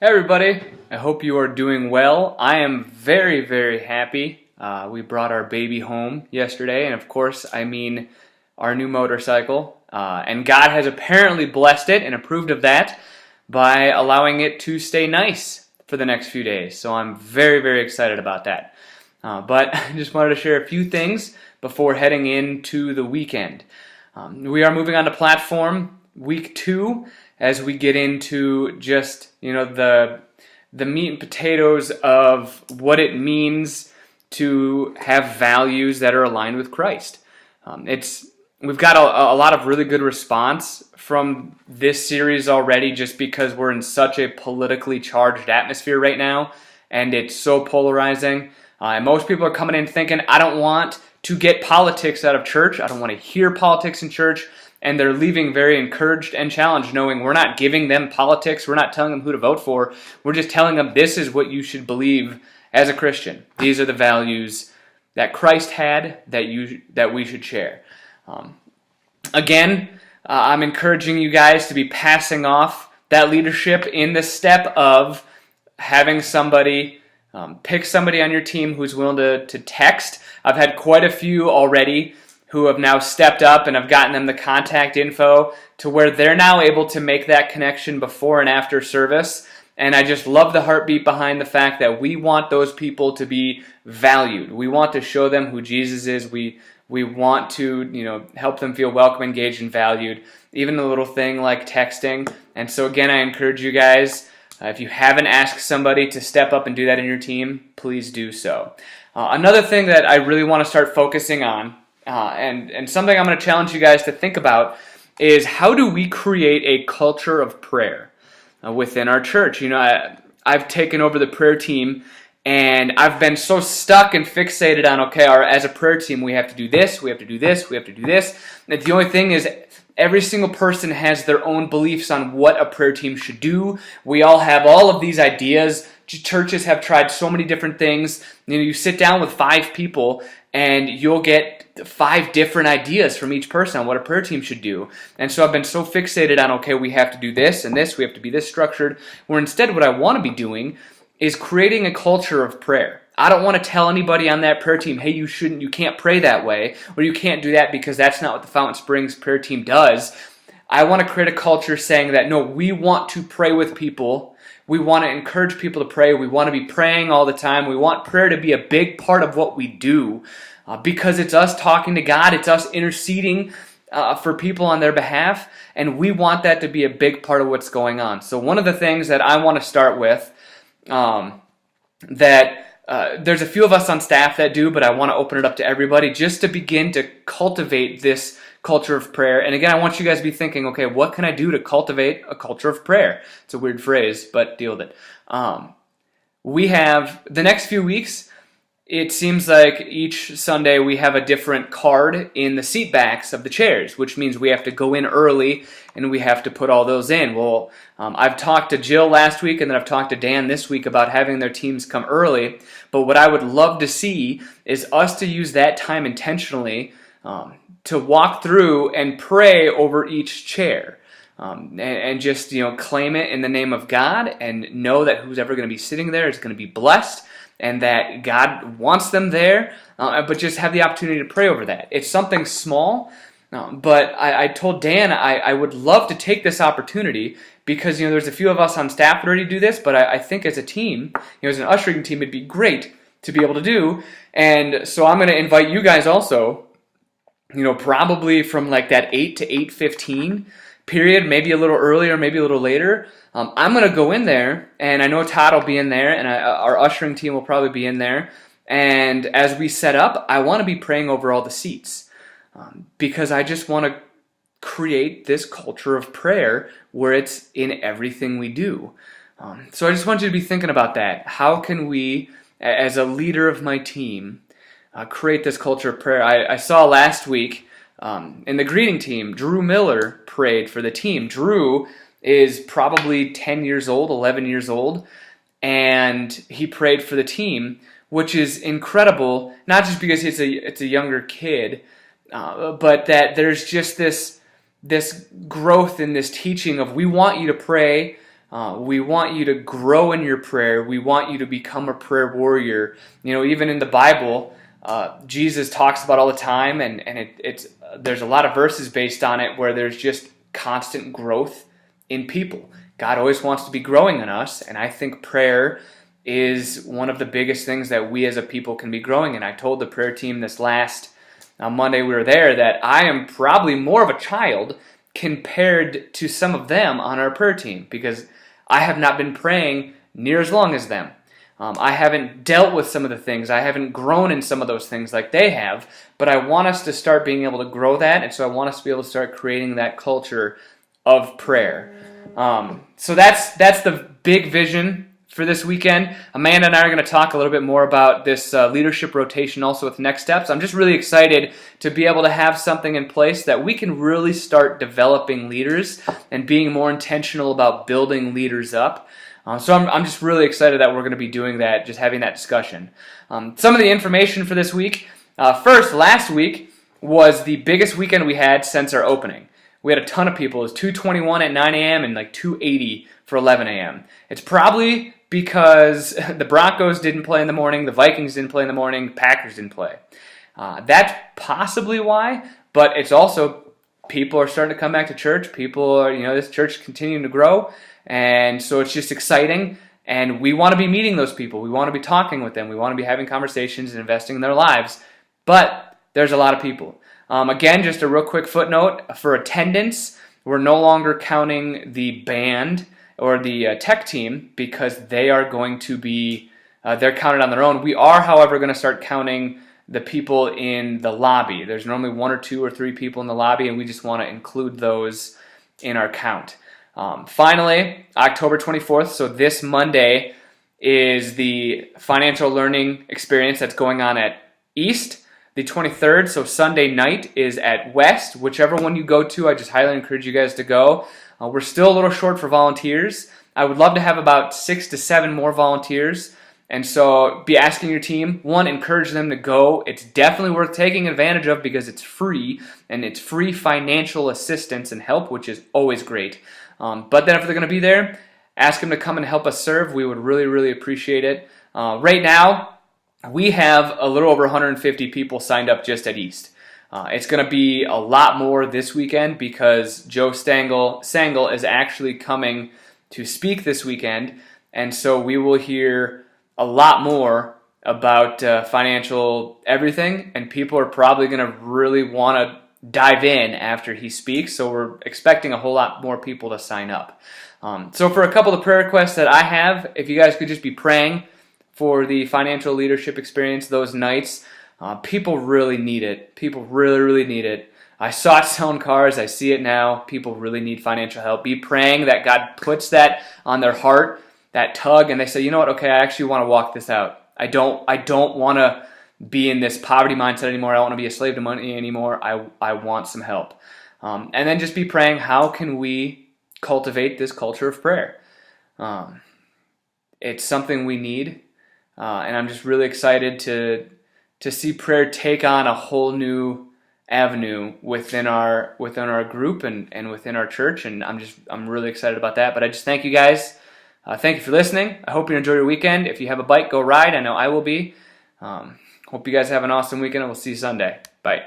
Hey everybody, I hope you are doing well. I am very, very happy. We brought our baby home yesterday, and of course, I mean our new motorcycle. And God has apparently blessed it and approved of that by allowing it to stay nice for the next few days. So I'm very, very excited about that. But I just wanted to share a few things before heading into the weekend. We are moving on to platform week 2 as we get into just the meat and potatoes of what it means to have values that are aligned with Christ. We've got a lot of really good response from this series already, just because we're in such a politically charged atmosphere right now, and it's so polarizing. And most people are coming in thinking, I don't want to get politics out of church. I don't want to hear politics in church. And they're leaving very encouraged and challenged, knowing we're not giving them politics. We're not telling them who to vote for. We're just telling them this is what you should believe as a Christian. These are the values that Christ had that we should share. I'm encouraging you guys to be passing off that leadership in the step of having somebody pick somebody on your team who's willing to text. I've had quite a few already who have now stepped up and have gotten them the contact info to where they're now able to make that connection before and after service. And I just love the heartbeat behind the fact that we want those people to be valued. We want to show them who Jesus is. We want to, help them feel welcome, engaged, and valued. Even a little thing like texting. And so again, I encourage you guys, if you haven't asked somebody to step up and do that in your team, please do so. Another thing that I really want to start focusing on, and something I'm going to challenge you guys to think about, is how do we create a culture of prayer within our church? I've taken over the prayer team, and I've been so stuck and fixated on, as a prayer team, we have to do this, we have to do this, we have to do this. And the only thing is, every single person has their own beliefs on what a prayer team should do. We all have all of these ideas. Churches have tried so many different things. You sit down with 5 people, and you'll get 5 different ideas from each person on what a prayer team should do. And so I've been so fixated on, we have to do this and this, we have to be this structured, where instead what I want to be doing is creating a culture of prayer. I don't want to tell anybody on that prayer team, hey, you can't pray that way, or you can't do that because that's not what the Fountain Springs prayer team does. I want to create a culture saying that, no, we want to pray with people. We want to encourage people to pray. We want to be praying all the time. We want prayer to be a big part of what we do because it's us talking to God. It's us interceding for people on their behalf, and we want that to be a big part of what's going on. So one of the things that I want to start with there's a few of us on staff that do, but I want to open it up to everybody just to begin to cultivate this culture of prayer. And again, I want you guys to be thinking, what can I do to cultivate a culture of prayer? It's a weird phrase, but deal with it. We have the next few weeks. It seems like each Sunday we have a different card in the seat backs of the chairs, which means we have to go in early and we have to put all those in. Well, I've talked to Jill last week and then I've talked to Dan this week about having their teams come early. But what I would love to see is us to use that time intentionally to walk through and pray over each chair. And just claim it in the name of God and know that who's ever going to be sitting there is going to be blessed, and that God wants them there, but just have the opportunity to pray over that. It's something small, but I told Dan I would love to take this opportunity because there's a few of us on staff that already do this, but I think as a team, as an ushering team, it'd be great to be able to do. And so I'm going to invite you guys also, probably from like that 8 to 8:15 period, maybe a little earlier, maybe a little later. I'm going to go in there, and I know Todd will be in there, and our ushering team will probably be in there. And as we set up, I want to be praying over all the seats because I just want to create this culture of prayer where it's in everything we do. So I just want you to be thinking about that. How can we, as a leader of my team, create this culture of prayer? I saw last week in the greeting team, Drew Miller prayed for the team. Drew is probably 10 years old, 11 years old, and he prayed for the team, which is incredible, not just because it's a younger kid, but that there's just this growth in this teaching of we want you to pray We want you to grow in your prayer. We want you to become a prayer warrior. Even in the Bible, Jesus talks about all the time, and there's a lot of verses based on it where there's just constant growth in people. God always wants to be growing in us, and I think prayer is one of the biggest things that we as a people can be growing in. I told the prayer team this last Monday we were there that I am probably more of a child compared to some of them on our prayer team because I have not been praying near as long as them. I haven't dealt with some of the things. I haven't grown in some of those things like they have, but I want us to start being able to grow that, and so I want us to be able to start creating that culture of prayer. So that's the big vision for this weekend. Amanda and I are going to talk a little bit more about this leadership rotation also with next steps. I'm just really excited to be able to have something in place that we can really start developing leaders and being more intentional about building leaders up. So I'm just really excited that we're going to be doing that, just having that discussion. Some of the information for this week. First, last week was the biggest weekend we had since our opening. We had a ton of people. It was 221 at 9 a.m. and like 280 for 11 a.m. It's probably because the Broncos didn't play in the morning, the Vikings didn't play in the morning, Packers didn't play. That's possibly why, but it's also people are starting to come back to church. People are, this church is continuing to grow, and so it's just exciting, and we want to be meeting those people. We want to be talking with them. We want to be having conversations and investing in their lives, but there's a lot of people. Again, just a real quick footnote, for attendance, we're no longer counting the band or the tech team because they are going to be, they're counted on their own. We are, however, going to start counting the people in the lobby. There's normally 1 or 2 or 3 people in the lobby, and we just want to include those in our count. Finally, October 24th, so this Monday, is the financial learning experience that's going on at East. The 23rd, so Sunday night, is at West. Whichever one you go to, I just highly encourage you guys to go. We're still a little short for volunteers. I would love to have about 6 to 7 more volunteers. And so be asking your team. 1, encourage them to go. It's definitely worth taking advantage of because it's free, and it's free financial assistance and help, which is always great. But then if they're going to be there, ask them to come and help us serve. We would really, really appreciate it. Right now, we have a little over 150 people signed up just at East. It's going to be a lot more this weekend because Joe Stangl is actually coming to speak this weekend, and so we will hear a lot more about financial everything, and people are probably going to really want to dive in after he speaks, so we're expecting a whole lot more people to sign up. So for a couple of prayer requests that I have, if you guys could just be praying for the financial leadership experience those nights. People really need it. People really, really need it. I saw it selling cars. I see it now. People really need financial help. Be praying that God puts that on their heart, that tug, and they say, you know what, okay, I actually want to walk this out. I don't want to be in this poverty mindset anymore. I don't want to be a slave to money anymore. I want some help. And then just be praying, how can we cultivate this culture of prayer? It's something we need. And I'm just really excited to see prayer take on a whole new avenue within our group and within our church, and I'm really excited about that. But I just thank you guys. Thank you for listening. I hope you enjoy your weekend. If you have a bike, go ride. I know I will be. Hope you guys have an awesome weekend, and we'll see you Sunday. Bye.